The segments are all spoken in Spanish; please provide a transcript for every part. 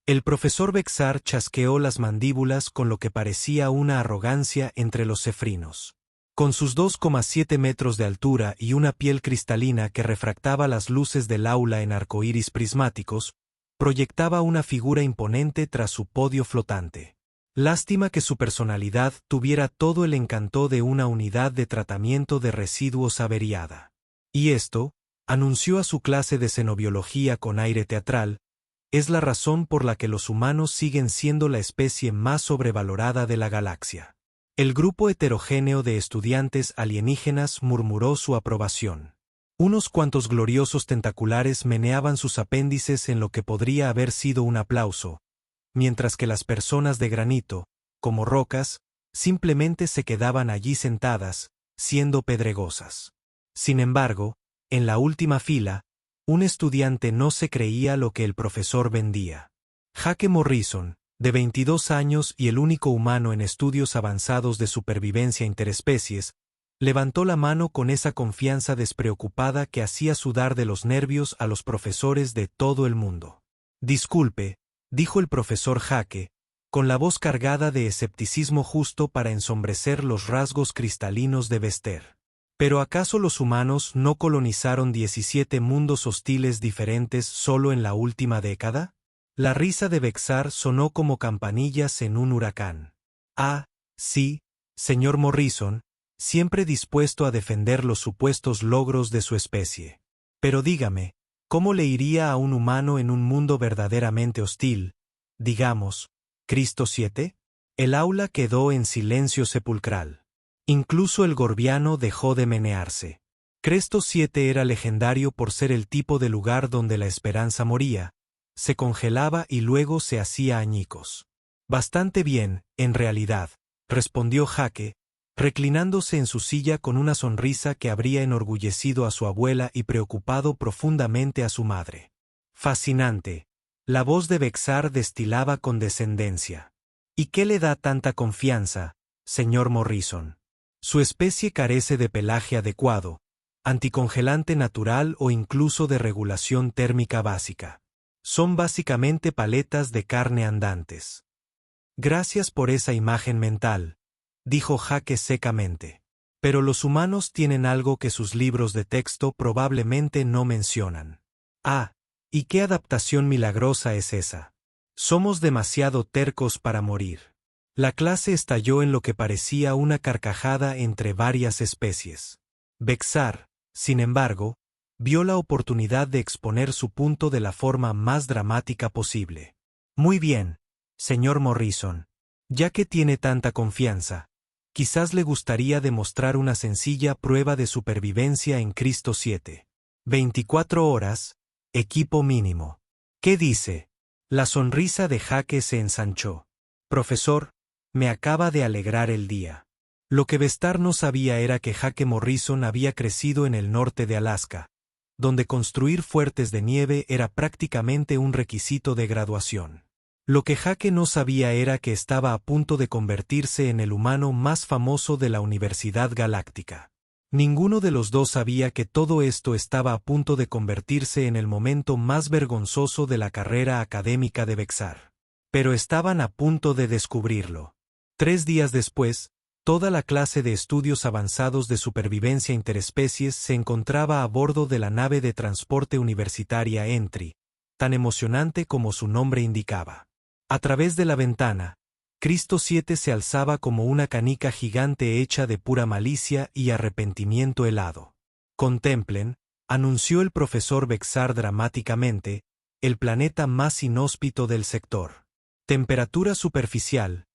El profesor Bexar chasqueó las mandíbulas con lo que parecía una arrogancia entre los cefrinos. Con sus 2,7 metros de altura y una piel cristalina que refractaba las luces del aula en arcoíris prismáticos, proyectaba una figura imponente tras su podio flotante. Lástima que su personalidad tuviera todo el encanto de una unidad de tratamiento de residuos averiada. Y esto, anunció a su clase de xenobiología con aire teatral, es la razón por la que los humanos siguen siendo la especie más sobrevalorada de la galaxia. El grupo heterogéneo de estudiantes alienígenas murmuró su aprobación. Unos cuantos gloriosos tentaculares meneaban sus apéndices en lo que podría haber sido un aplauso, mientras que las personas de granito, como rocas, simplemente se quedaban allí sentadas, siendo pedregosas. Sin embargo, en la última fila, un estudiante no se creía lo que el profesor vendía. Jake Morrison, de 22 años y el único humano en estudios avanzados de supervivencia interespecies, levantó la mano con esa confianza despreocupada que hacía sudar de los nervios a los profesores de todo el mundo. «Disculpe», dijo el profesor Jake, con la voz cargada de escepticismo justo para ensombrecer los rasgos cristalinos de Bester. ¿Pero acaso los humanos no colonizaron 17 mundos hostiles diferentes solo en la última década? La risa de Bexar sonó como campanillas en un huracán. Ah, sí, señor Morrison, siempre dispuesto a defender los supuestos logros de su especie. Pero dígame, ¿cómo le iría a un humano en un mundo verdaderamente hostil, digamos, Cristo 7? El aula quedó en silencio sepulcral. Incluso el gorbiano dejó de menearse. Cristo 7 era legendario por ser el tipo de lugar donde la esperanza moría, se congelaba y luego se hacía añicos. Bastante bien, en realidad, respondió Jake, reclinándose en su silla con una sonrisa que habría enorgullecido a su abuela y preocupado profundamente a su madre. Fascinante. La voz de Bexar destilaba condescendencia. ¿Y qué le da tanta confianza, señor Morrison? Su especie carece de pelaje adecuado, anticongelante natural o incluso de regulación térmica básica. Son básicamente paletas de carne andantes. Gracias por esa imagen mental, dijo Jake secamente. Pero los humanos tienen algo que sus libros de texto probablemente no mencionan. Ah, ¿y qué adaptación milagrosa es esa? Somos demasiado tercos para morir. La clase estalló en lo que parecía una carcajada entre varias especies. Bexar, sin embargo, vio la oportunidad de exponer su punto de la forma más dramática posible. Muy bien, señor Morrison. Ya que tiene tanta confianza, quizás le gustaría demostrar una sencilla prueba de supervivencia en Cristo 7. 24 horas, equipo mínimo. ¿Qué dice? La sonrisa de Jake se ensanchó. Profesor, me acaba de alegrar el día. Lo que Bester no sabía era que Jake Morrison había crecido en el norte de Alaska, donde construir fuertes de nieve era prácticamente un requisito de graduación. Lo que Jake no sabía era que estaba a punto de convertirse en el humano más famoso de la Universidad Galáctica. Ninguno de los dos sabía que todo esto estaba a punto de convertirse en el momento más vergonzoso de la carrera académica de Bexar. Pero estaban a punto de descubrirlo. 3 días después, toda la clase de estudios avanzados de supervivencia interespecies se encontraba a bordo de la nave de transporte universitaria Entry, tan emocionante como su nombre indicaba. A través de la ventana, Cristo 7 se alzaba como una canica gigante hecha de pura malicia y arrepentimiento helado. Contemplen, anunció el profesor Bexar dramáticamente, el planeta más inhóspito del sector. Temperatura superficial,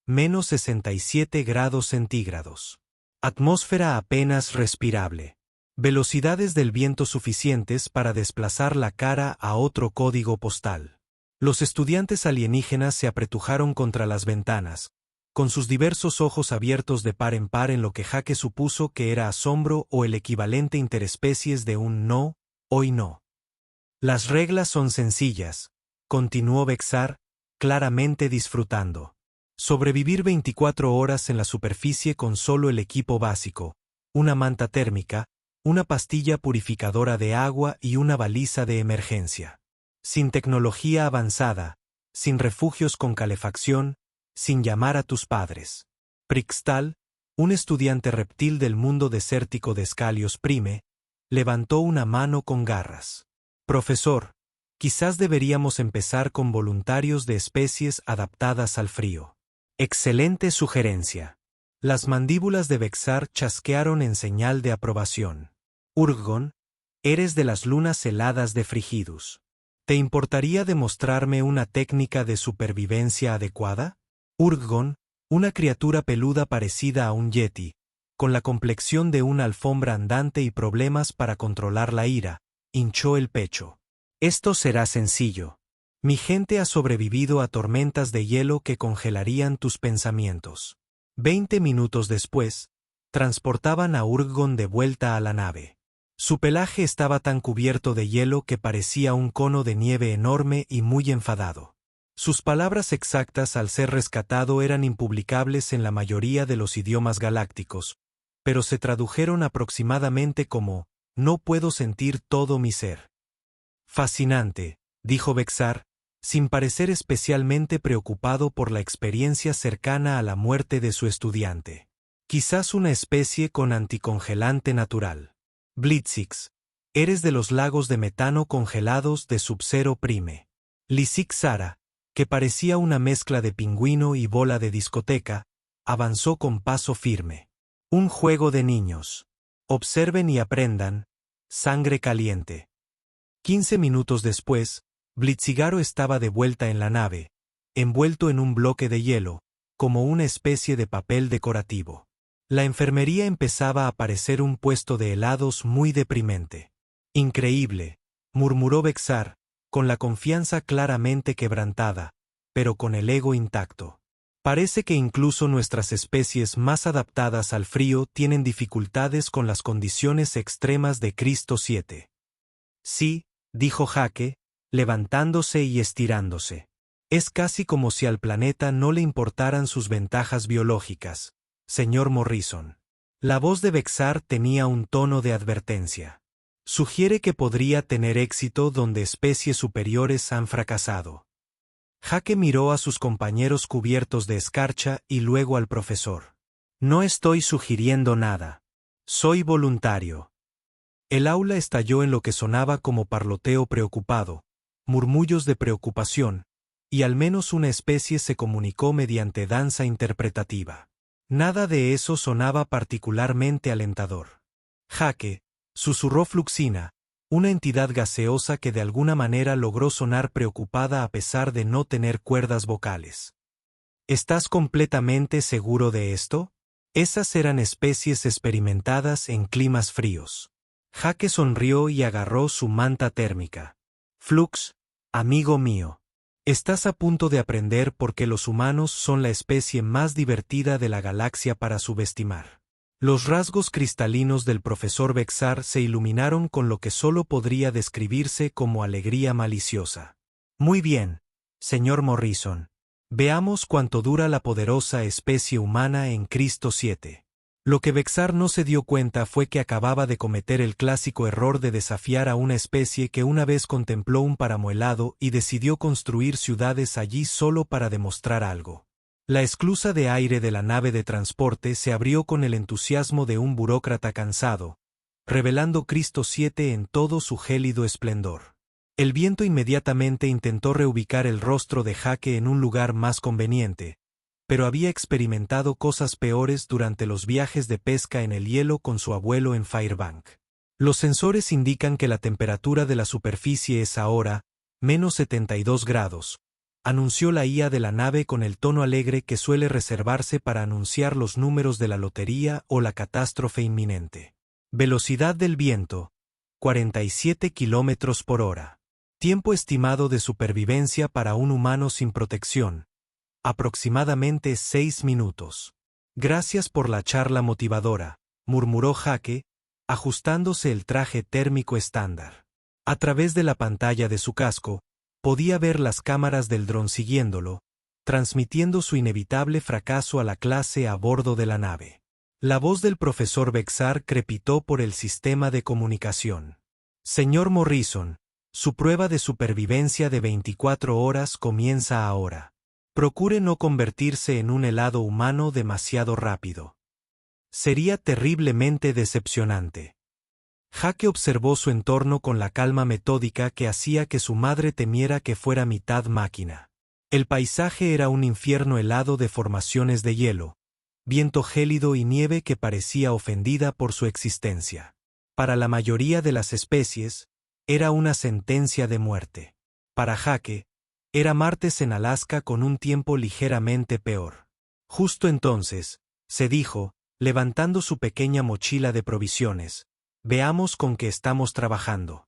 menos 67 grados centígrados. Atmósfera apenas respirable. Velocidades del viento suficientes para desplazar la cara a otro código postal. Los estudiantes alienígenas se apretujaron contra las ventanas, con sus diversos ojos abiertos de par en par en lo que Jake supuso que era asombro o el equivalente interespecies de un no, hoy no. Las reglas son sencillas, continuó Bexar, claramente disfrutando. Sobrevivir 24 horas en la superficie con solo el equipo básico, una manta térmica, una pastilla purificadora de agua y una baliza de emergencia. Sin tecnología avanzada, sin refugios con calefacción, sin llamar a tus padres. Prixtal, un estudiante reptil del mundo desértico de Scalios Prime, levantó una mano con garras. Profesor, quizás deberíamos empezar con voluntarios de especies adaptadas al frío. Excelente sugerencia. Las mandíbulas de Vexar chasquearon en señal de aprobación. Urgon, eres de las lunas heladas de Frigidus. ¿Te importaría demostrarme una técnica de supervivencia adecuada? Urgon, una criatura peluda parecida a un yeti, con la complexión de una alfombra andante y problemas para controlar la ira, hinchó el pecho. Esto será sencillo. Mi gente ha sobrevivido a tormentas de hielo que congelarían tus pensamientos. 20 minutos después, transportaban a Urgon de vuelta a la nave. Su pelaje estaba tan cubierto de hielo que parecía un cono de nieve enorme y muy enfadado. Sus palabras exactas al ser rescatado eran impublicables en la mayoría de los idiomas galácticos, pero se tradujeron aproximadamente como, no puedo sentir todo mi ser. Fascinante, dijo Vexar, sin parecer especialmente preocupado por la experiencia cercana a la muerte de su estudiante. Quizás una especie con anticongelante natural. Blitzix, eres de los lagos de metano congelados de Sub-Zero Prime. Lisik Sara, que parecía una mezcla de pingüino y bola de discoteca, avanzó con paso firme. Un juego de niños. Observen y aprendan. Sangre caliente. 15 minutos después, Blitzigaro estaba de vuelta en la nave, envuelto en un bloque de hielo, como una especie de papel decorativo. La enfermería empezaba a parecer un puesto de helados muy deprimente. Increíble, murmuró Vexar, con la confianza claramente quebrantada, pero con el ego intacto. Parece que incluso nuestras especies más adaptadas al frío tienen dificultades con las condiciones extremas de Cristo 7. Sí, dijo Jake, levantándose y estirándose. Es casi como si al planeta no le importaran sus ventajas biológicas, señor Morrison. La voz de Vexar tenía un tono de advertencia. Sugiere que podría tener éxito donde especies superiores han fracasado. Jake miró a sus compañeros cubiertos de escarcha y luego al profesor. No estoy sugiriendo nada. Soy voluntario. El aula estalló en lo que sonaba como parloteo preocupado, murmullos de preocupación, y al menos una especie se comunicó mediante danza interpretativa. Nada de eso sonaba particularmente alentador. Jake, susurró Fluxina, una entidad gaseosa que de alguna manera logró sonar preocupada a pesar de no tener cuerdas vocales. ¿Estás completamente seguro de esto? Esas eran especies experimentadas en climas fríos. Jake sonrió y agarró su manta térmica. Flux, amigo mío, estás a punto de aprender por qué los humanos son la especie más divertida de la galaxia para subestimar. Los rasgos cristalinos del profesor Vexar se iluminaron con lo que solo podría describirse como alegría maliciosa. Muy bien, señor Morrison. Veamos cuánto dura la poderosa especie humana en Cristo 7. Lo que Vexar no se dio cuenta fue que acababa de cometer el clásico error de desafiar a una especie que una vez contempló un páramo helado y decidió construir ciudades allí solo para demostrar algo. La esclusa de aire de la nave de transporte se abrió con el entusiasmo de un burócrata cansado, revelando Cristo 7 en todo su gélido esplendor. El viento inmediatamente intentó reubicar el rostro de Jake en un lugar más conveniente, pero había experimentado cosas peores durante los viajes de pesca en el hielo con su abuelo en Fairbank. Los sensores indican que la temperatura de la superficie es ahora, menos 72 grados, anunció la IA de la nave con el tono alegre que suele reservarse para anunciar los números de la lotería o la catástrofe inminente. Velocidad del viento, 47 kilómetros por hora. Tiempo estimado de supervivencia para un humano sin protección. Aproximadamente 6 minutos. Gracias por la charla motivadora, murmuró Jake, ajustándose el traje térmico estándar. A través de la pantalla de su casco, podía ver las cámaras del dron siguiéndolo, transmitiendo su inevitable fracaso a la clase a bordo de la nave. La voz del profesor Vexar crepitó por el sistema de comunicación. Señor Morrison, Su prueba de supervivencia de 24 horas comienza ahora. Procure no convertirse en un helado humano demasiado rápido. Sería terriblemente decepcionante. Jake observó su entorno con la calma metódica que hacía que su madre temiera que fuera mitad máquina. El paisaje era un infierno helado de formaciones de hielo, viento gélido y nieve que parecía ofendida por su existencia. Para la mayoría de las especies, era una sentencia de muerte. Para Jake, era martes en Alaska con un tiempo ligeramente peor. Justo entonces, se dijo, levantando su pequeña mochila de provisiones, veamos con qué estamos trabajando.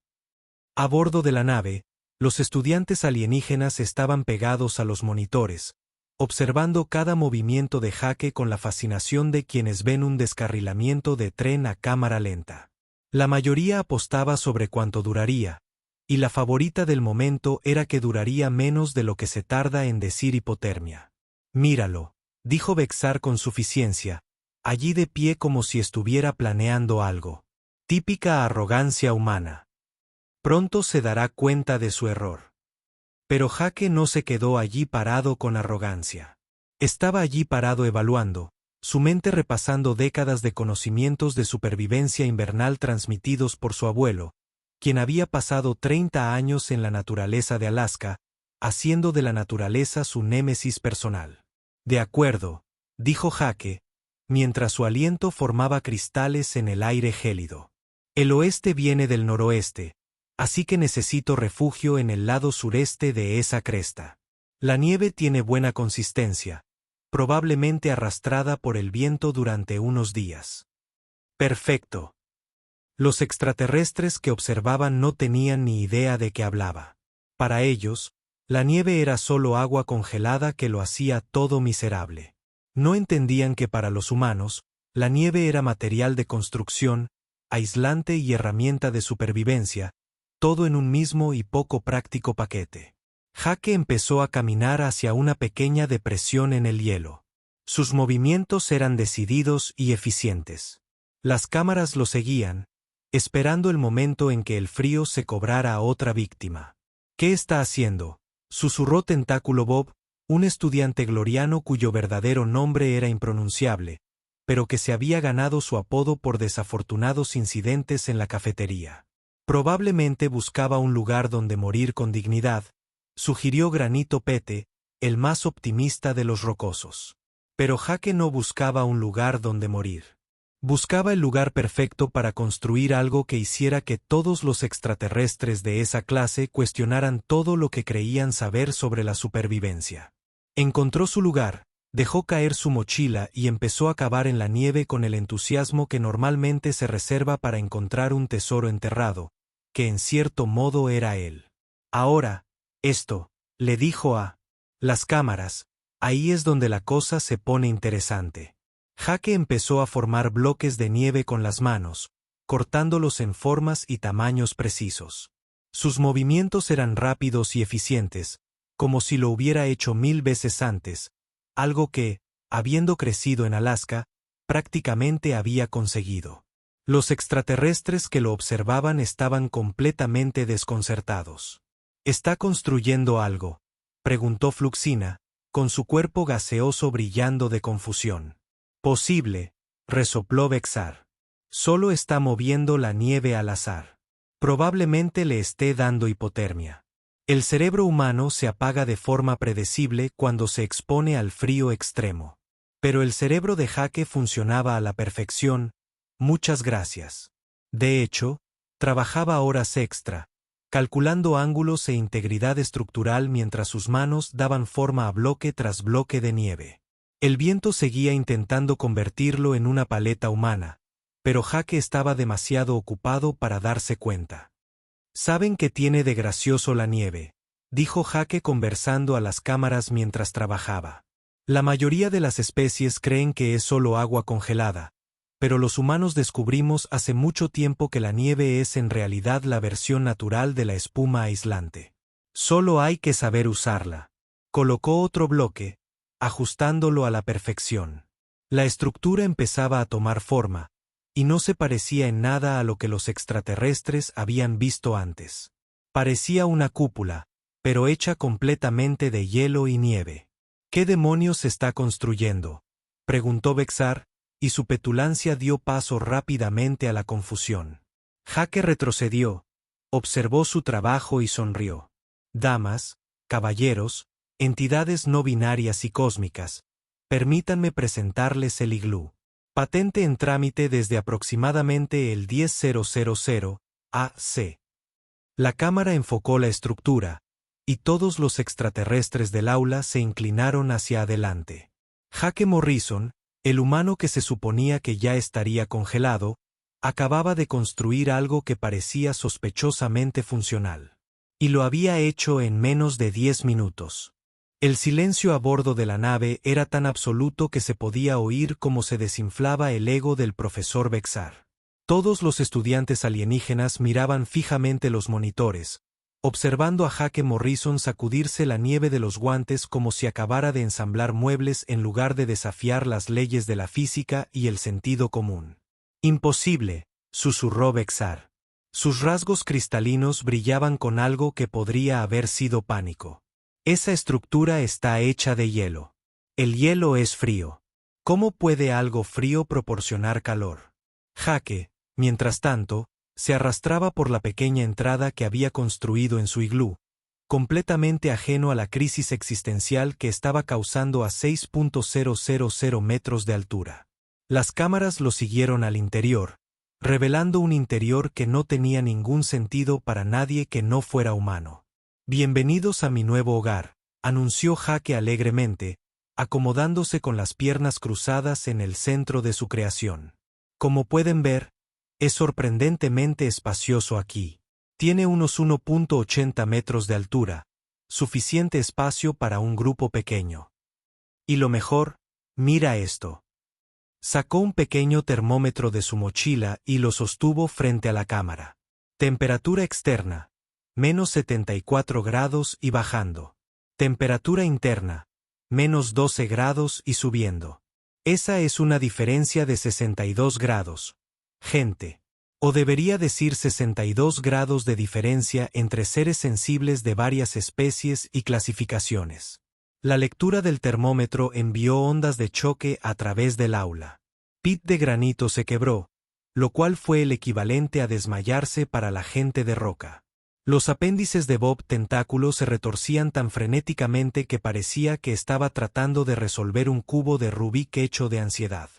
A bordo de la nave, los estudiantes alienígenas estaban pegados a los monitores, observando cada movimiento de Jake con la fascinación de quienes ven un descarrilamiento de tren a cámara lenta. La mayoría apostaba sobre cuánto duraría, y la favorita del momento era que duraría menos de lo que se tarda en decir hipotermia. Míralo, dijo Bexar con suficiencia, allí de pie como si estuviera planeando algo. Típica arrogancia humana. Pronto se dará cuenta de su error. Pero Jake no se quedó allí parado con arrogancia. Estaba allí parado evaluando, su mente repasando décadas de conocimientos de supervivencia invernal transmitidos por su abuelo, quien había pasado 30 años en la naturaleza de Alaska, haciendo de la naturaleza su némesis personal. De acuerdo, dijo Jake, mientras su aliento formaba cristales en el aire gélido. El oeste viene del noroeste, así que necesito refugio en el lado sureste de esa cresta. La nieve tiene buena consistencia, probablemente arrastrada por el viento durante unos días. Perfecto. Los extraterrestres que observaban no tenían ni idea de qué hablaba. Para ellos, la nieve era solo agua congelada que lo hacía todo miserable. No entendían que para los humanos, la nieve era material de construcción, aislante y herramienta de supervivencia, todo en un mismo y poco práctico paquete. Jake empezó a caminar hacia una pequeña depresión en el hielo. Sus movimientos eran decididos y eficientes. Las cámaras lo seguían, esperando el momento en que el frío se cobrara a otra víctima. ¿Qué está haciendo?, susurró Tentáculo Bob, un estudiante gloriano cuyo verdadero nombre era impronunciable, pero que se había ganado su apodo por desafortunados incidentes en la cafetería. Probablemente buscaba un lugar donde morir con dignidad, sugirió Granito Pete, el más optimista de los rocosos. Pero Jake no buscaba un lugar donde morir. Buscaba el lugar perfecto para construir algo que hiciera que todos los extraterrestres de esa clase cuestionaran todo lo que creían saber sobre la supervivencia. Encontró su lugar, dejó caer su mochila y empezó a cavar en la nieve con el entusiasmo que normalmente se reserva para encontrar un tesoro enterrado, que en cierto modo era él. Ahora, esto, le dijo a las cámaras, ahí es donde la cosa se pone interesante. Jake empezó a formar bloques de nieve con las manos, cortándolos en formas y tamaños precisos. Sus movimientos eran rápidos y eficientes, como si lo hubiera hecho 1000 veces antes, algo que, habiendo crecido en Alaska, prácticamente había conseguido. Los extraterrestres que lo observaban estaban completamente desconcertados. ¿Está construyendo algo?, preguntó Fluxina, con su cuerpo gaseoso brillando de confusión. Posible, resopló Bexar. Solo está moviendo la nieve al azar. Probablemente le esté dando hipotermia. El cerebro humano se apaga de forma predecible cuando se expone al frío extremo. Pero el cerebro de Jake funcionaba a la perfección. Muchas gracias. De hecho, trabajaba horas extra, calculando ángulos e integridad estructural mientras sus manos daban forma a bloque tras bloque de nieve. El viento seguía intentando convertirlo en una paleta humana, pero Jake estaba demasiado ocupado para darse cuenta. ¿Saben qué tiene de gracioso la nieve?, dijo Jake conversando a las cámaras mientras trabajaba. La mayoría de las especies creen que es solo agua congelada, pero los humanos descubrimos hace mucho tiempo que la nieve es en realidad la versión natural de la espuma aislante. Solo hay que saber usarla. Colocó otro bloque, ajustándolo a la perfección. La estructura empezaba a tomar forma, y no se parecía en nada a lo que los extraterrestres habían visto antes. Parecía una cúpula, pero hecha completamente de hielo y nieve. ¿Qué demonios se está construyendo?, preguntó Vexar, y su petulancia dio paso rápidamente a la confusión. Jake retrocedió, observó su trabajo y sonrió. Damas, caballeros, entidades no binarias y cósmicas, permítanme presentarles el iglú. Patente en trámite desde aproximadamente el 10.000 AC. La cámara enfocó la estructura, y todos los extraterrestres del aula se inclinaron hacia adelante. Jake Morrison, el humano que se suponía que ya estaría congelado, acababa de construir algo que parecía sospechosamente funcional. Y lo había hecho en menos de 10 minutos. El silencio a bordo de la nave era tan absoluto que se podía oír cómo se desinflaba el ego del profesor Vexar. Todos los estudiantes alienígenas miraban fijamente los monitores, observando a Jake Morrison sacudirse la nieve de los guantes como si acabara de ensamblar muebles en lugar de desafiar las leyes de la física y el sentido común. «Imposible», susurró Vexar. Sus rasgos cristalinos brillaban con algo que podría haber sido pánico. «Esa estructura está hecha de hielo. El hielo es frío. ¿Cómo puede algo frío proporcionar calor?» Jake, mientras tanto, se arrastraba por la pequeña entrada que había construido en su iglú, completamente ajeno a la crisis existencial que estaba causando a 6.000 metros de altura. Las cámaras lo siguieron al interior, revelando un interior que no tenía ningún sentido para nadie que no fuera humano. «Bienvenidos a mi nuevo hogar», anunció Jake alegremente, acomodándose con las piernas cruzadas en el centro de su creación. «Como pueden ver, es sorprendentemente espacioso aquí. Tiene unos 1.80 metros de altura, suficiente espacio para un grupo pequeño. Y lo mejor, mira esto». Sacó un pequeño termómetro de su mochila y lo sostuvo frente a la cámara. Temperatura externa, menos 74 grados y bajando. Temperatura interna, menos 12 grados y subiendo. Esa es una diferencia de 62 grados. Gente. O debería decir 62 grados de diferencia entre seres sensibles de varias especies y clasificaciones. La lectura del termómetro envió ondas de choque a través del aula. Pit de granito se quebró, lo cual fue el equivalente a desmayarse para la gente de roca. Los apéndices de Bob Tentáculo se retorcían tan frenéticamente que parecía que estaba tratando de resolver un cubo de Rubik hecho de ansiedad.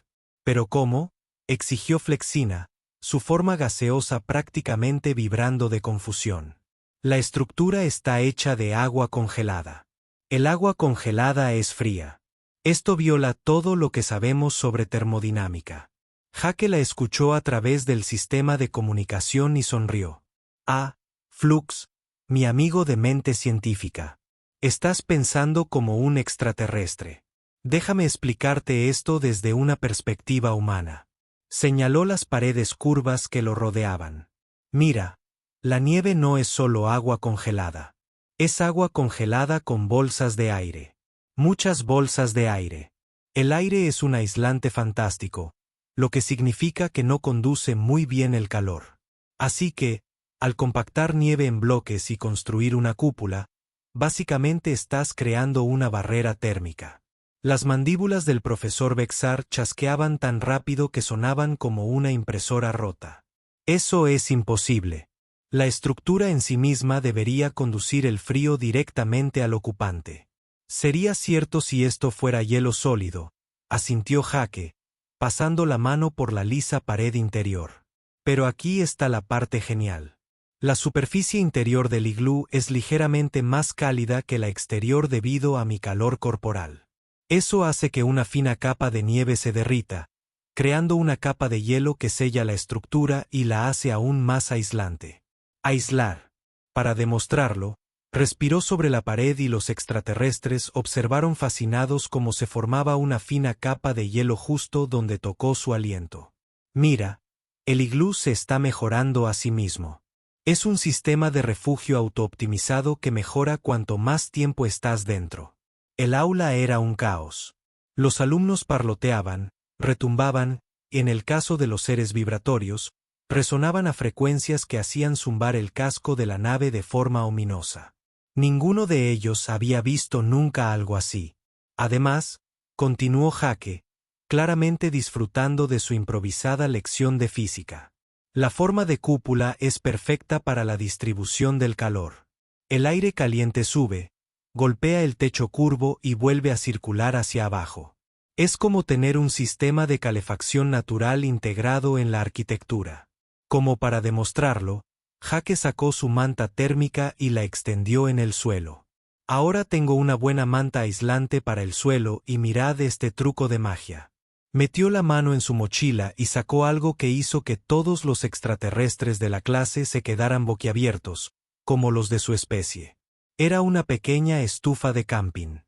¿Pero cómo?, exigió Flexina, su forma gaseosa prácticamente vibrando de confusión. La estructura está hecha de agua congelada. El agua congelada es fría. Esto viola todo lo que sabemos sobre termodinámica. Jake la escuchó a través del sistema de comunicación y sonrió. «Ah, Flux, mi amigo de mente científica. Estás pensando como un extraterrestre. Déjame explicarte esto desde una perspectiva humana». Señaló las paredes curvas que lo rodeaban. «Mira, la nieve no es solo agua congelada. Es agua congelada con bolsas de aire. Muchas bolsas de aire. El aire es un aislante fantástico, lo que significa que no conduce muy bien el calor. Así que, al compactar nieve en bloques y construir una cúpula, básicamente estás creando una barrera térmica». Las mandíbulas del profesor Vexar chasqueaban tan rápido que sonaban como una impresora rota. «Eso es imposible. La estructura en sí misma debería conducir el frío directamente al ocupante». «Sería cierto si esto fuera hielo sólido», asintió Jake, pasando la mano por la lisa pared interior. «Pero aquí está la parte genial. La superficie interior del iglú es ligeramente más cálida que la exterior debido a mi calor corporal. Eso hace que una fina capa de nieve se derrita, creando una capa de hielo que sella la estructura y la hace aún más aislante. Aislar. Para demostrarlo, respiró sobre la pared y los extraterrestres observaron fascinados cómo se formaba una fina capa de hielo justo donde tocó su aliento. «Mira, el iglú se está mejorando a sí mismo. Es un sistema de refugio autooptimizado que mejora cuanto más tiempo estás dentro». El aula era un caos. Los alumnos parloteaban, retumbaban, y en el caso de los seres vibratorios, Resonaban a frecuencias que hacían zumbar el casco de la nave de forma ominosa. Ninguno de ellos había visto nunca algo así. Además, continuó Jake, claramente disfrutando de su improvisada lección de física. La forma de cúpula es perfecta para la distribución del calor. El aire caliente sube, golpea el techo curvo y vuelve a circular hacia abajo. Es como tener un sistema de calefacción natural integrado en la arquitectura. Como para demostrarlo, Jake sacó su manta térmica y la extendió en el suelo. Ahora tengo una buena manta aislante para el suelo y mirad este truco de magia. Metió la mano en su mochila y sacó algo que hizo que todos los extraterrestres de la clase se quedaran boquiabiertos, como los de su especie. Era una pequeña estufa de camping.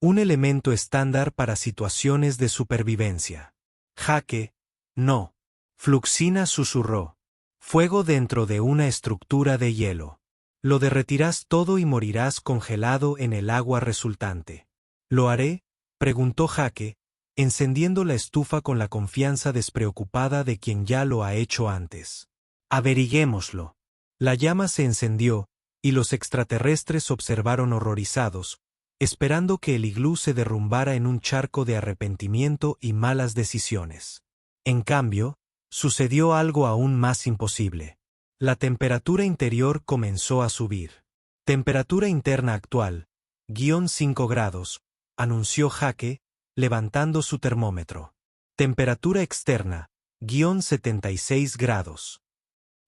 Un elemento estándar para situaciones de supervivencia. Jake, no. Fluxina susurró. Fuego dentro de una estructura de hielo. Lo derretirás todo y morirás congelado en el agua resultante. ¿Lo haré?, preguntó Jake, encendiendo la estufa con la confianza despreocupada de quien ya lo ha hecho antes. Averiguémoslo. La llama se encendió, y los extraterrestres observaron horrorizados, esperando que el iglú se derrumbara en un charco de arrepentimiento y malas decisiones. En cambio, sucedió algo aún más imposible. La temperatura interior comenzó a subir. Temperatura interna actual, -5 grados, anunció Jake, levantando su termómetro. Temperatura externa, -76 grados.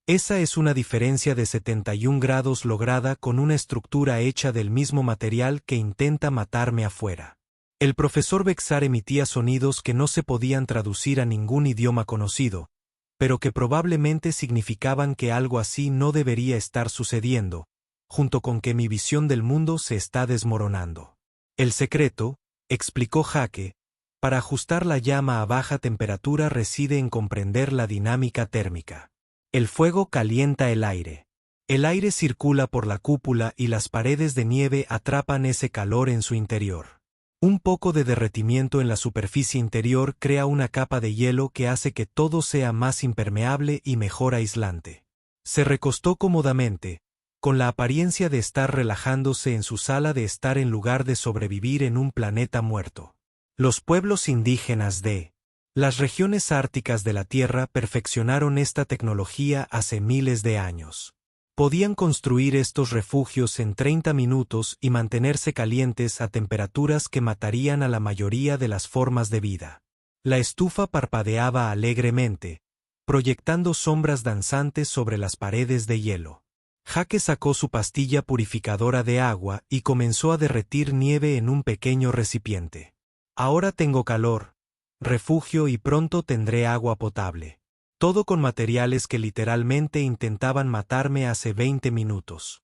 Esa es una diferencia de 71 grados lograda con una estructura hecha del mismo material que intenta matarme afuera. El profesor Bexar emitía sonidos que no se podían traducir a ningún idioma conocido, pero que probablemente significaban que algo así no debería estar sucediendo, junto con que mi visión del mundo se está desmoronando. El secreto, explicó Jake, para ajustar la llama a baja temperatura reside en comprender la dinámica térmica. El fuego calienta el aire. El aire circula por la cúpula y las paredes de nieve atrapan ese calor en su interior. Un poco de derretimiento en la superficie interior crea una capa de hielo que hace que todo sea más impermeable y mejor aislante. Se recostó cómodamente, con la apariencia de estar relajándose en su sala de estar en lugar de sobrevivir en un planeta muerto. Los pueblos indígenas de las regiones árticas de la Tierra perfeccionaron esta tecnología hace miles de años. Podían construir estos refugios en 30 minutos y mantenerse calientes a temperaturas que matarían a la mayoría de las formas de vida. La estufa parpadeaba alegremente, proyectando sombras danzantes sobre las paredes de hielo. Jake sacó su pastilla purificadora de agua y comenzó a derretir nieve en un pequeño recipiente. Ahora tengo calor, refugio y pronto tendré agua potable. Todo con materiales que literalmente intentaban matarme hace 20 minutos.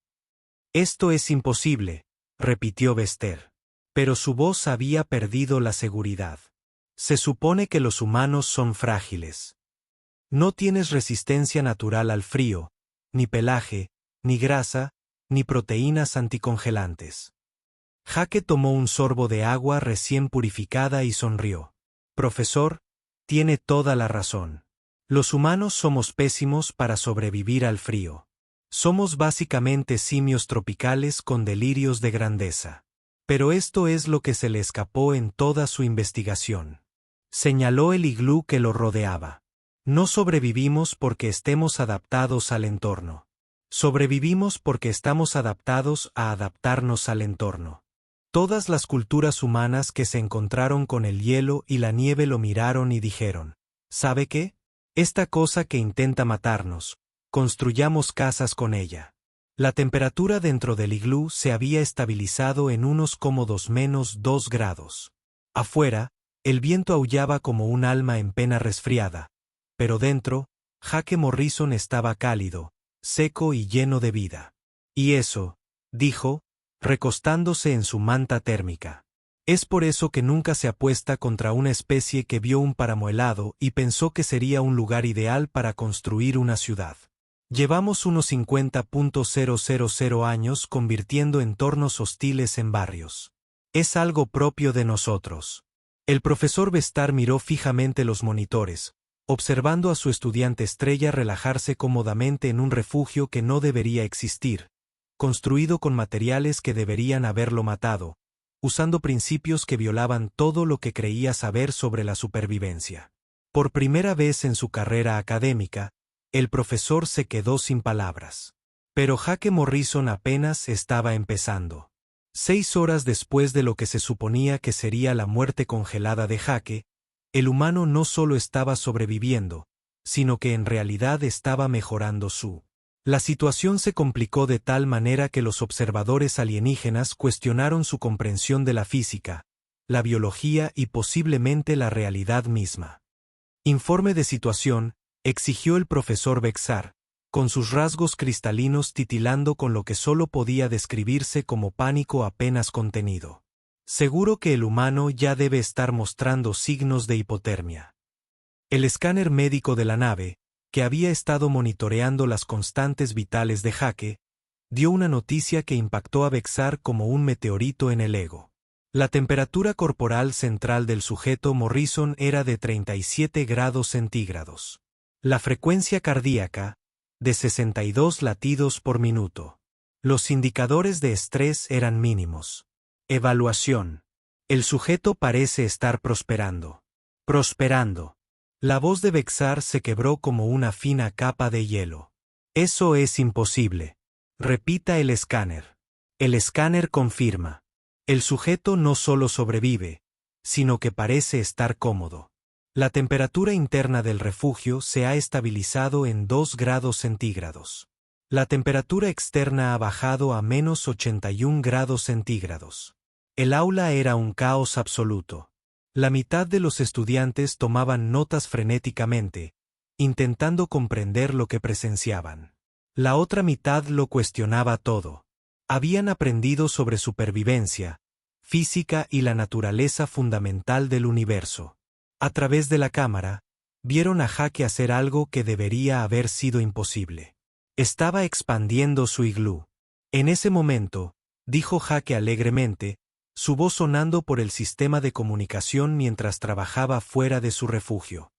Esto es imposible, repitió Bester. Pero su voz había perdido la seguridad. Se supone que los humanos son frágiles. No tienes resistencia natural al frío, ni pelaje, ni grasa, ni proteínas anticongelantes. Jake tomó un sorbo de agua recién purificada y sonrió. Profesor, tiene toda la razón. Los humanos somos pésimos para sobrevivir al frío. Somos básicamente simios tropicales con delirios de grandeza. Pero esto es lo que se le escapó en toda su investigación. Señaló el iglú que lo rodeaba. No sobrevivimos porque estemos adaptados al entorno. Sobrevivimos porque estamos adaptados a adaptarnos al entorno. Todas las culturas humanas que se encontraron con el hielo y la nieve lo miraron y dijeron, ¿sabe qué? Esta cosa que intenta matarnos, construyamos casas con ella. La temperatura dentro del iglú se había estabilizado en unos cómodos -2 grados. Afuera, el viento aullaba como un alma en pena resfriada, pero dentro, Jake Morrison estaba cálido, seco y lleno de vida. Y eso, dijo, recostándose en su manta térmica. Es por eso que nunca se apuesta contra una especie que vio un páramo helado y pensó que sería un lugar ideal para construir una ciudad. Llevamos unos 50.000 años convirtiendo entornos hostiles en barrios. Es algo propio de nosotros. El profesor Bestar miró fijamente los monitores, observando a su estudiante estrella relajarse cómodamente en un refugio que no debería existir, construido con materiales que deberían haberlo matado, usando principios que violaban todo lo que creía saber sobre la supervivencia. Por primera vez en su carrera académica, el profesor se quedó sin palabras. Pero Jake Morrison apenas estaba empezando. 6 horas después de lo que se suponía que sería la muerte congelada de Jake, el humano no solo estaba sobreviviendo, sino que en realidad estaba mejorando su. La situación se complicó de tal manera que los observadores alienígenas cuestionaron su comprensión de la física, la biología y posiblemente la realidad misma. Informe de situación, exigió el profesor Bexar, con sus rasgos cristalinos titilando con lo que solo podía describirse como pánico apenas contenido. Seguro que el humano ya debe estar mostrando signos de hipotermia. El escáner médico de la nave, que había estado monitoreando las constantes vitales de Jake, dio una noticia que impactó a Bexar como un meteorito en el ego. La temperatura corporal central del sujeto Morrison era de 37 grados centígrados. La frecuencia cardíaca, de 62 latidos por minuto. Los indicadores de estrés eran mínimos. Evaluación. El sujeto parece estar prosperando. Prosperando. La voz de Bexar se quebró como una fina capa de hielo. Eso es imposible. Repita el escáner. El escáner confirma. El sujeto no solo sobrevive, sino que parece estar cómodo. La temperatura interna del refugio se ha estabilizado en 2 grados centígrados. La temperatura externa ha bajado a menos 81 grados centígrados. El aula era un caos absoluto. La mitad de los estudiantes tomaban notas frenéticamente, intentando comprender lo que presenciaban. La otra mitad lo cuestionaba todo. Habían aprendido sobre supervivencia, física y la naturaleza fundamental del universo. A través de la cámara, vieron a Jake hacer algo que debería haber sido imposible. Estaba expandiendo su iglú. En ese momento, dijo Jake alegremente, su voz sonando por el sistema de comunicación mientras trabajaba fuera de su refugio.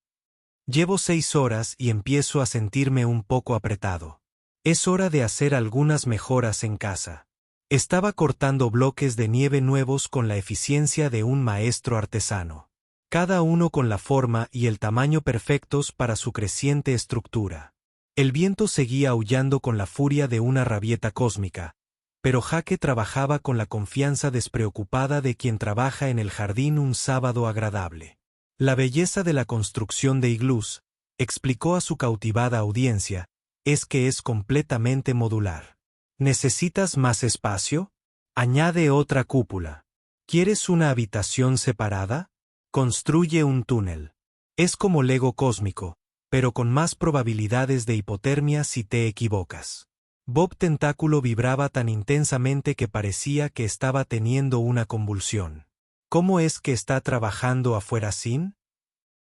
Llevo 6 horas y empiezo a sentirme un poco apretado. Es hora de hacer algunas mejoras en casa. Estaba cortando bloques de nieve nuevos con la eficiencia de un maestro artesano. Cada uno con la forma y el tamaño perfectos para su creciente estructura. El viento seguía aullando con la furia de una rabieta cósmica, pero Jake trabajaba con la confianza despreocupada de quien trabaja en el jardín un sábado agradable. La belleza de la construcción de iglús, explicó a su cautivada audiencia, es que es completamente modular. ¿Necesitas más espacio? Añade otra cúpula. ¿Quieres una habitación separada? Construye un túnel. Es como Lego cósmico, pero con más probabilidades de hipotermia si te equivocas. Bob Tentáculo vibraba tan intensamente que parecía que estaba teniendo una convulsión. ¿Cómo es que está trabajando afuera sin?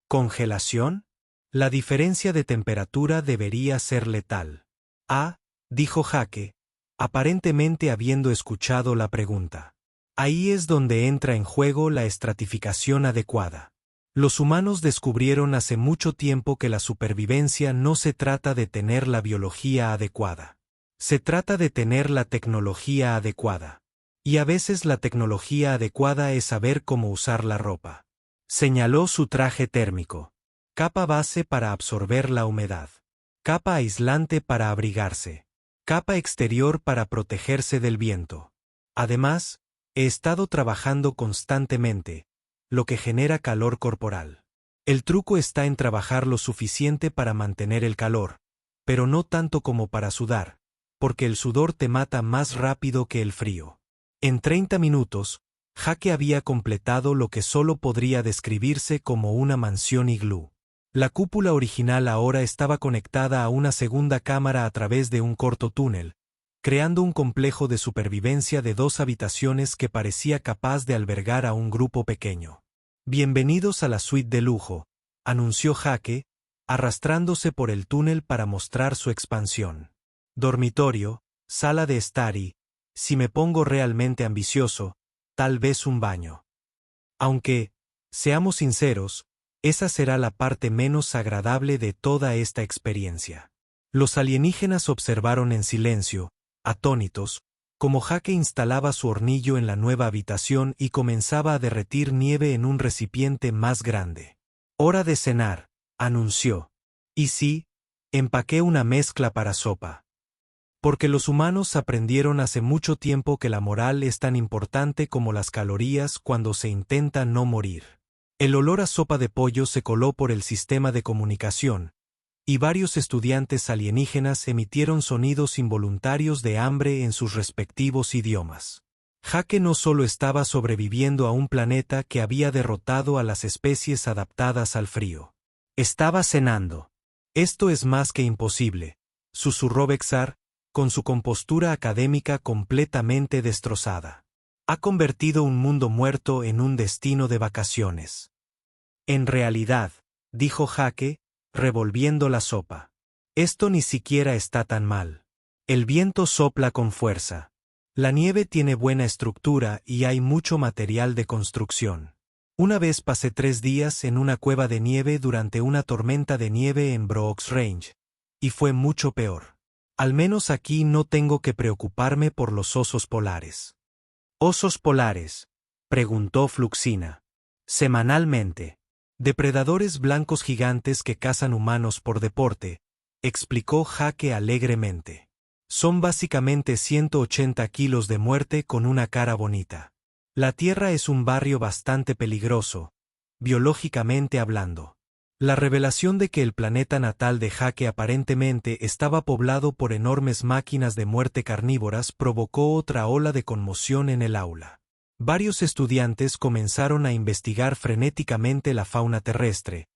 ¿Congelación? La diferencia de temperatura debería ser letal. Ah, dijo Jake, aparentemente habiendo escuchado la pregunta. Ahí es donde entra en juego la estratificación adecuada. Los humanos descubrieron hace mucho tiempo que la supervivencia no se trata de tener la biología adecuada. Se trata de tener la tecnología adecuada. Y a veces la tecnología adecuada es saber cómo usar la ropa. Señaló su traje térmico. Capa base para absorber la humedad. Capa aislante para abrigarse. Capa exterior para protegerse del viento. Además, he estado trabajando constantemente, lo que genera calor corporal. El truco está en trabajar lo suficiente para mantener el calor, pero no tanto como para sudar, porque el sudor te mata más rápido que el frío. En 30 minutos, Jake había completado lo que solo podría describirse como una mansión iglú. La cúpula original ahora estaba conectada a una segunda cámara a través de un corto túnel, creando un complejo de supervivencia de 2 habitaciones que parecía capaz de albergar a un grupo pequeño. Bienvenidos a la suite de lujo, anunció Jake, arrastrándose por el túnel para mostrar su expansión. Dormitorio, sala de estar y, si me pongo realmente ambicioso, tal vez un baño. Aunque, seamos sinceros, Esa será la parte menos agradable de toda esta experiencia. Los alienígenas observaron en silencio, atónitos, como Jake instalaba su hornillo en la nueva habitación y comenzaba a derretir nieve en un recipiente más grande. «Hora de cenar», anunció. «Y sí, empaqué una mezcla para sopa». Porque los humanos aprendieron hace mucho tiempo que la moral es tan importante como las calorías cuando se intenta no morir. El olor a sopa de pollo se coló por el sistema de comunicación, y varios estudiantes alienígenas emitieron sonidos involuntarios de hambre en sus respectivos idiomas. Jake no solo estaba sobreviviendo a un planeta que había derrotado a las especies adaptadas al frío. Estaba cenando. «Esto es más que imposible», susurró Vexar, con su compostura académica completamente destrozada. «Ha convertido un mundo muerto en un destino de vacaciones». «En realidad», dijo Jake, revolviendo la sopa, «esto ni siquiera está tan mal. El viento sopla con fuerza. La nieve tiene buena estructura y hay mucho material de construcción. Una vez pasé 3 días en una cueva de nieve durante una tormenta de nieve en Brooks Range, y fue mucho peor. Al menos aquí no tengo que preocuparme por los osos polares». «¿Osos polares?», preguntó Fluxina. «Semanalmente. Depredadores blancos gigantes que cazan humanos por deporte», explicó Jake alegremente. «Son básicamente 180 kilos de muerte con una cara bonita. La Tierra es un barrio bastante peligroso, biológicamente hablando». La revelación de que el planeta natal de Jake aparentemente estaba poblado por enormes máquinas de muerte carnívoras provocó otra ola de conmoción en el aula. Varios estudiantes comenzaron a investigar frenéticamente la fauna terrestre,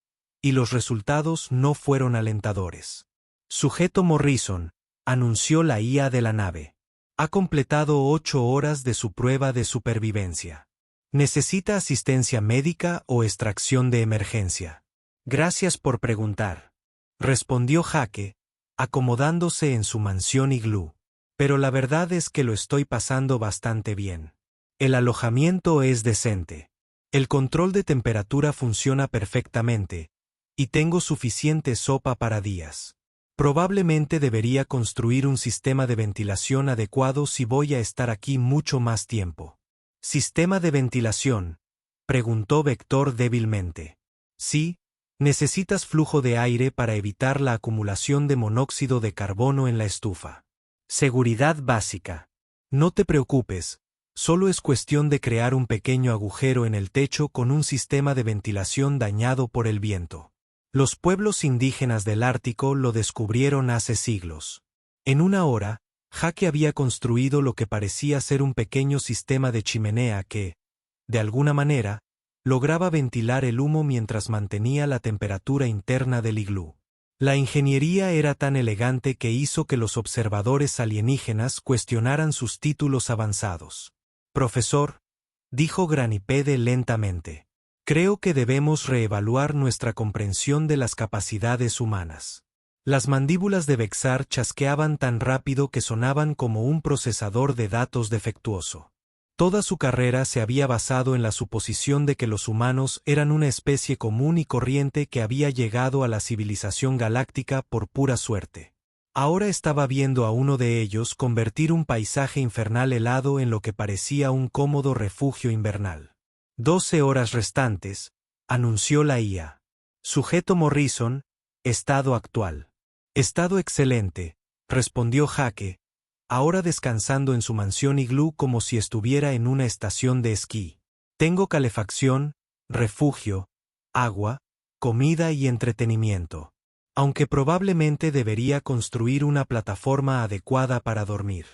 y los resultados no fueron alentadores. «Sujeto Morrison», anunció la IA de la nave, «ha completado 8 horas de su prueba de supervivencia. ¿Necesita asistencia médica o extracción de emergencia?». «Gracias por preguntar», respondió Jake, acomodándose en su mansión iglú. «Pero la verdad es que lo estoy pasando bastante bien. El alojamiento es decente. El control de temperatura funciona perfectamente, y tengo suficiente sopa para días. Probablemente debería construir un sistema de ventilación adecuado si voy a estar aquí mucho más tiempo». «¿Sistema de ventilación?», preguntó Vector débilmente. «Sí. Necesitas flujo de aire para evitar la acumulación de monóxido de carbono en la estufa. Seguridad básica. No te preocupes, solo es cuestión de crear un pequeño agujero en el techo con un sistema de ventilación dañado por el viento. Los pueblos indígenas del Ártico lo descubrieron hace siglos. En una hora, Jake había construido lo que parecía ser un pequeño sistema de chimenea que, de alguna manera, lograba ventilar el humo mientras mantenía la temperatura interna del iglú. La ingeniería era tan elegante que hizo que los observadores alienígenas cuestionaran sus títulos avanzados. «Profesor», dijo Granipede lentamente, «creo que debemos reevaluar nuestra comprensión de las capacidades humanas». Las mandíbulas de Vexar chasqueaban tan rápido que sonaban como un procesador de datos defectuoso. Toda su carrera se había basado en la suposición de que los humanos eran una especie común y corriente que había llegado a la civilización galáctica por pura suerte. Ahora estaba viendo a uno de ellos convertir un paisaje infernal helado en lo que parecía un cómodo refugio invernal. 12 horas restantes, anunció la IA. «Sujeto Morrison, estado actual». «Estado excelente», respondió Jake, ahora descansando en su mansión iglú como si estuviera en una estación de esquí. «Tengo calefacción, refugio, agua, comida y entretenimiento. Aunque probablemente debería construir una plataforma adecuada para dormir.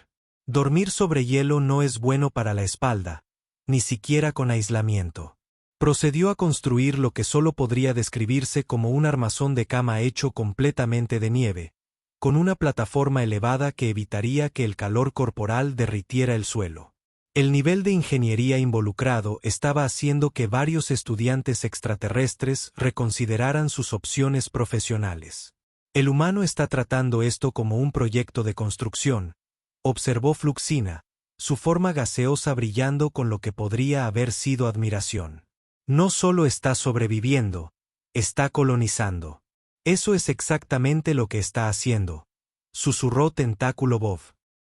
Dormir sobre hielo no es bueno para la espalda, ni siquiera con aislamiento». Procedió a construir lo que solo podría describirse como un armazón de cama hecho completamente de nieve, con una plataforma elevada que evitaría que el calor corporal derritiera el suelo. El nivel de ingeniería involucrado estaba haciendo que varios estudiantes extraterrestres reconsideraran sus opciones profesionales. «El humano está tratando esto como un proyecto de construcción», observó Fluxina, su forma gaseosa brillando con lo que podría haber sido admiración. «No solo está sobreviviendo, Está colonizando. Eso es exactamente lo que está haciendo, susurró Tentáculo Bob.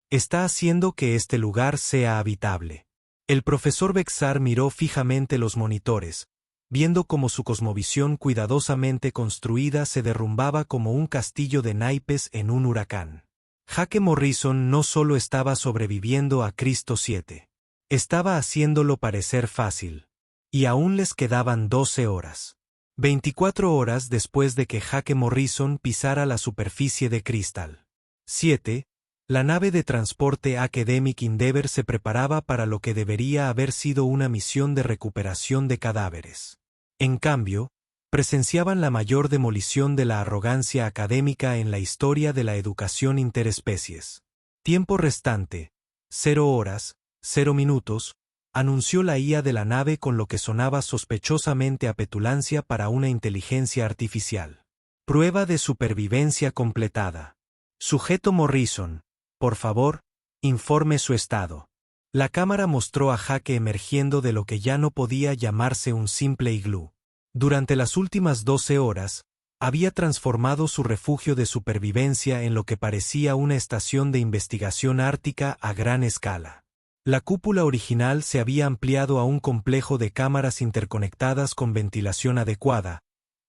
Está haciendo que este lugar sea habitable. El profesor Bexar miró fijamente los monitores, viendo cómo su cosmovisión cuidadosamente construida se derrumbaba como un castillo de naipes en un huracán. Jake Morrison no solo estaba sobreviviendo a Cristo 7. Estaba haciéndolo parecer fácil. Y aún les quedaban 12 horas. 24 horas después de que Jake Morrison pisara la superficie de Crystal 7, la nave de transporte Academic Endeavour se preparaba para lo que debería haber sido una misión de recuperación de cadáveres. En cambio, presenciaban la mayor demolición de la arrogancia académica en la historia de la educación interespecies. Tiempo restante, 0 horas, 0 minutos, anunció la IA de la nave con lo que sonaba sospechosamente a petulancia para una inteligencia artificial. Prueba de supervivencia completada. Sujeto Morrison, por favor, informe su estado. La cámara mostró a Jake emergiendo de lo que ya no podía llamarse un simple iglú. Durante las últimas 12 horas, había transformado su refugio de supervivencia en lo que parecía una estación de investigación ártica a gran escala. La cúpula original se había ampliado a un complejo de cámaras interconectadas con ventilación adecuada,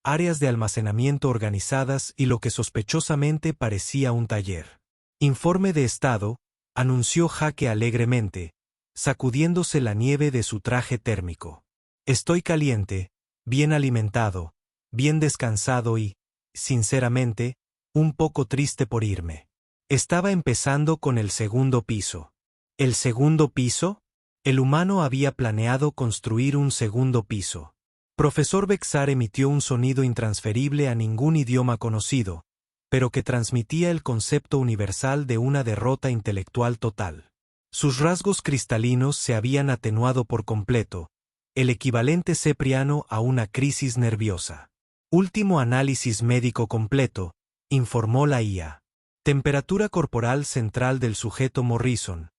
áreas de almacenamiento organizadas y lo que sospechosamente parecía un taller. Informe de estado, anunció Jake alegremente, sacudiéndose la nieve de su traje térmico. Estoy caliente, bien alimentado, bien descansado y, sinceramente, un poco triste por irme. Estaba empezando con el segundo piso. ¿El segundo piso? El humano había planeado construir un segundo piso. Profesor Bexar emitió un sonido intransferible a ningún idioma conocido, pero que transmitía el concepto universal de una derrota intelectual total. Sus rasgos cristalinos se habían atenuado por completo, el equivalente cepriano a una crisis nerviosa. Último análisis médico completo, informó la IA. Temperatura corporal central del sujeto Morrison,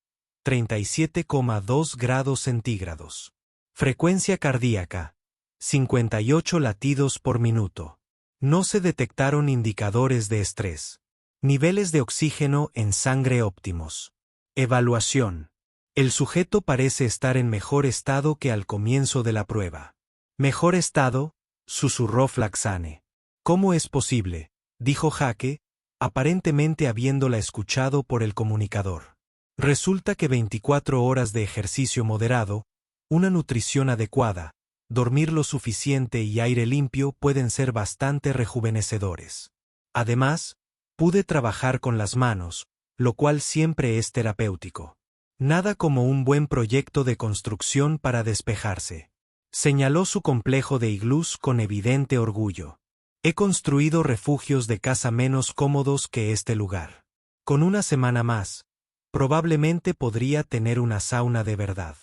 37,2 grados centígrados. Frecuencia cardíaca, 58 latidos por minuto. No se detectaron indicadores de estrés. Niveles de oxígeno en sangre óptimos. Evaluación. El sujeto parece estar en mejor estado que al comienzo de la prueba. ¿Mejor estado?, susurró Flaxane. ¿Cómo es posible?, dijo Jake, aparentemente habiéndola escuchado por el comunicador. Resulta que 24 horas de ejercicio moderado, una nutrición adecuada, dormir lo suficiente y aire limpio pueden ser bastante rejuvenecedores. Además, pude trabajar con las manos, lo cual siempre es terapéutico. Nada como un buen proyecto de construcción para despejarse. Señaló su complejo de iglús con evidente orgullo. He construido refugios de caza menos cómodos que este lugar. Con una semana más, probablemente podría tener una sauna de verdad.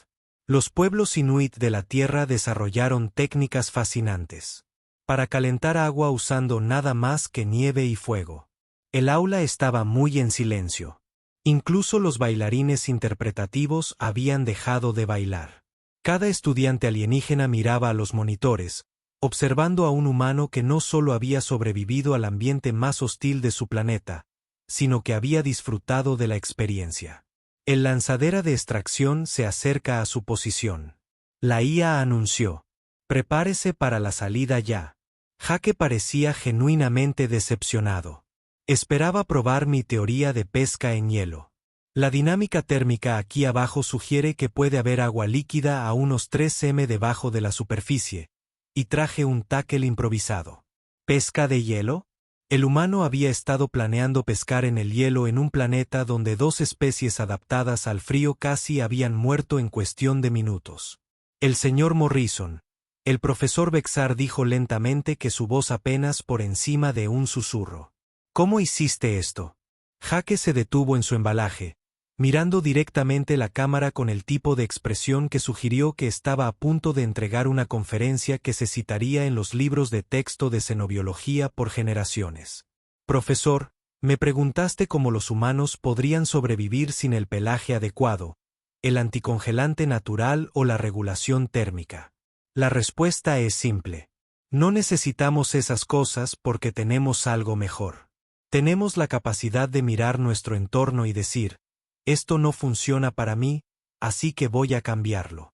Los pueblos inuit de la Tierra desarrollaron técnicas fascinantes para calentar agua usando nada más que nieve y fuego. El aula estaba muy en silencio. Incluso los bailarines interpretativos habían dejado de bailar. Cada estudiante alienígena miraba a los monitores, observando a un humano que no solo había sobrevivido al ambiente más hostil de su planeta, sino que había disfrutado de la experiencia. El lanzadera de extracción se acerca a su posición. La IA anunció: prepárese para la salida ya. Jake parecía genuinamente decepcionado. Esperaba probar mi teoría de pesca en hielo. La dinámica térmica aquí abajo sugiere que puede haber agua líquida a unos 3 m debajo de la superficie, y traje un tackle improvisado. ¿Pesca de hielo? El humano había estado planeando pescar en el hielo en un planeta donde 2 especies adaptadas al frío casi habían muerto en cuestión de minutos. El señor Morrison, el profesor Bexar dijo lentamente, que su voz apenas por encima de un susurro. ¿Cómo hiciste esto? Jake se detuvo en su embalaje, mirando directamente la cámara con el tipo de expresión que sugirió que estaba a punto de entregar una conferencia que se citaría en los libros de texto de xenobiología por generaciones. Profesor, me preguntaste cómo los humanos podrían sobrevivir sin el pelaje adecuado, el anticongelante natural o la regulación térmica. La respuesta es simple. No necesitamos esas cosas porque tenemos algo mejor. Tenemos la capacidad de mirar nuestro entorno y decir, esto no funciona para mí, así que voy a cambiarlo.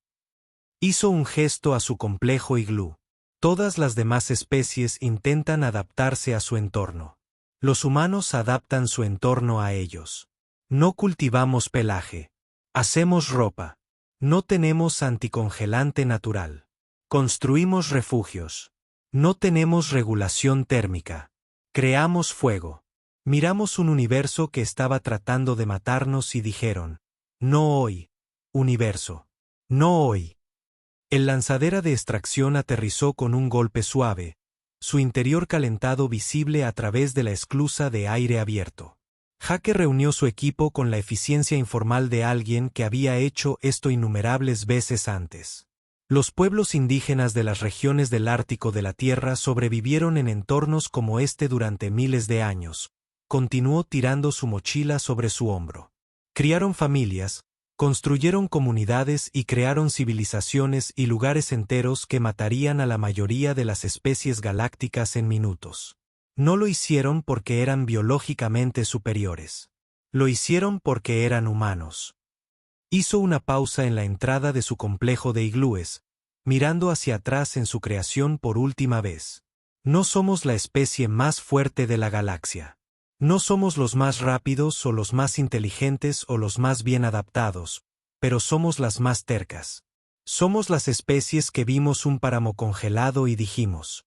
Hizo un gesto a su complejo iglú. Todas las demás especies intentan adaptarse a su entorno. Los humanos adaptan su entorno a ellos. No cultivamos pelaje. Hacemos ropa. No tenemos anticongelante natural. Construimos refugios. No tenemos regulación térmica. Creamos fuego. Miramos un universo que estaba tratando de matarnos y dijeron, no hoy, universo. No hoy. El lanzadera de extracción aterrizó con un golpe suave, su interior calentado visible a través de la esclusa de aire abierto. Jake reunió su equipo con la eficiencia informal de alguien que había hecho esto innumerables veces antes. Los pueblos indígenas de las regiones del Ártico de la Tierra sobrevivieron en entornos como este durante miles de años. Continuó tirando su mochila sobre su hombro. Criaron familias, construyeron comunidades y crearon civilizaciones y lugares enteros que matarían a la mayoría de las especies galácticas en minutos. No lo hicieron porque eran biológicamente superiores. Lo hicieron porque eran humanos. Hizo una pausa en la entrada de su complejo de iglúes, mirando hacia atrás en su creación por última vez. No somos la especie más fuerte de la galaxia. No somos los más rápidos o los más inteligentes o los más bien adaptados, pero somos las más tercas. Somos las especies que vimos un páramo congelado y dijimos,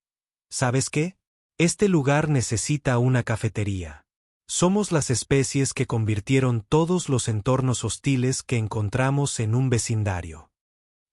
¿sabes qué? Este lugar necesita una cafetería. Somos las especies que convirtieron todos los entornos hostiles que encontramos en un vecindario.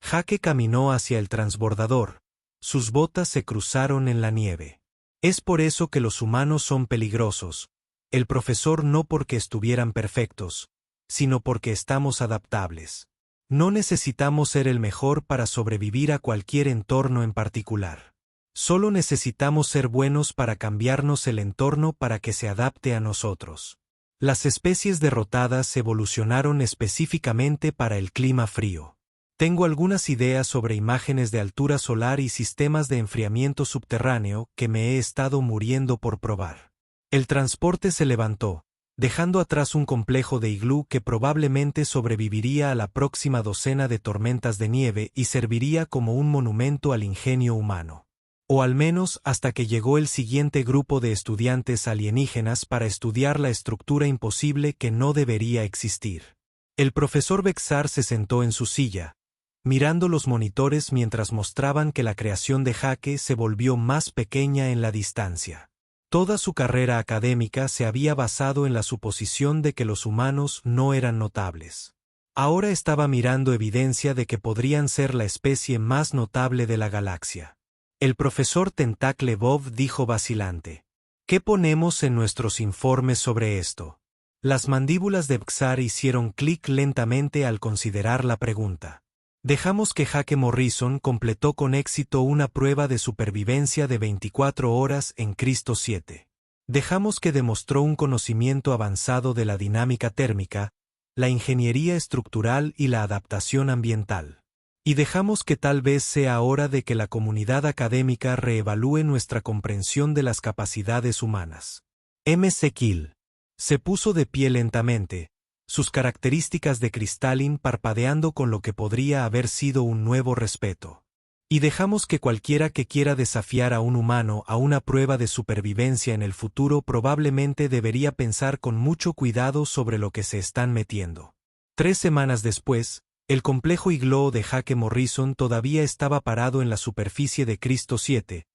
Jake caminó hacia el transbordador. Sus botas se cruzaron en la nieve. Es por eso que los humanos son peligrosos. El profesor no porque estuvieran perfectos, sino porque estamos adaptables. No necesitamos ser el mejor para sobrevivir a cualquier entorno en particular. Solo necesitamos ser buenos para cambiarnos el entorno para que se adapte a nosotros. Las especies derrotadas evolucionaron específicamente para el clima frío. Tengo algunas ideas sobre imágenes de altura solar y sistemas de enfriamiento subterráneo que me he estado muriendo por probar. El transporte se levantó, dejando atrás un complejo de iglú que probablemente sobreviviría a la próxima docena de tormentas de nieve y serviría como un monumento al ingenio humano. O al menos hasta que llegó el siguiente grupo de estudiantes alienígenas para estudiar la estructura imposible que no debería existir. El profesor Bexar se sentó en su silla, mirando los monitores mientras mostraban que la creación de Jake se volvió más pequeña en la distancia. Toda su carrera académica se había basado en la suposición de que los humanos no eran notables. Ahora estaba mirando evidencia de que podrían ser la especie más notable de la galaxia. El profesor Tentacle Bob dijo vacilante. ¿Qué ponemos en nuestros informes sobre esto? Las mandíbulas de Bexar hicieron clic lentamente al considerar la pregunta. Dejamos que Jake Morrison completó con éxito una prueba de supervivencia de 24 horas en Cristo 7. Dejamos que demostró un conocimiento avanzado de la dinámica térmica, la ingeniería estructural y la adaptación ambiental. Y dejamos que tal vez sea hora de que la comunidad académica reevalúe nuestra comprensión de las capacidades humanas. M.C. Kill se puso de pie lentamente, sus características de Crystalline parpadeando con lo que podría haber sido un nuevo respeto. Y dejamos que cualquiera que quiera desafiar a un humano a una prueba de supervivencia en el futuro probablemente debería pensar con mucho cuidado sobre lo que se están metiendo. 3 semanas después, el complejo igloo de Jake Morrison todavía estaba parado en la superficie de Cristo 7,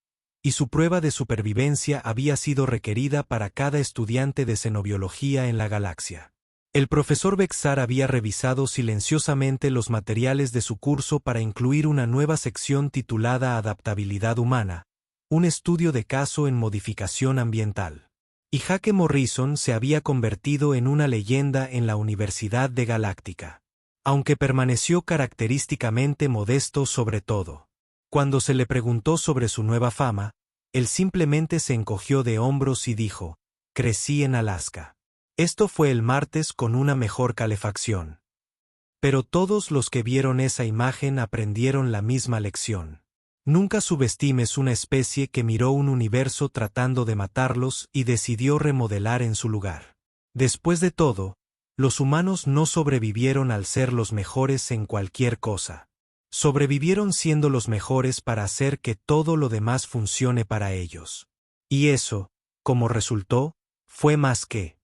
y su prueba de supervivencia había sido requerida para cada estudiante de xenobiología en la galaxia. El profesor Bexar había revisado silenciosamente los materiales de su curso para incluir una nueva sección titulada Adaptabilidad humana, un estudio de caso en modificación ambiental. Y Jake Morrison se había convertido en una leyenda en la Universidad de Galáctica. Aunque permaneció característicamente modesto sobre todo. Cuando se le preguntó sobre su nueva fama, él simplemente se encogió de hombros y dijo, «Crecí en Alaska. Esto fue el martes con una mejor calefacción». Pero todos los que vieron esa imagen aprendieron la misma lección. Nunca subestimes una especie que miró un universo tratando de matarlos y decidió remodelar en su lugar. Después de todo, los humanos no sobrevivieron al ser los mejores en cualquier cosa. Sobrevivieron siendo los mejores para hacer que todo lo demás funcione para ellos. Y eso, como resultó, fue más que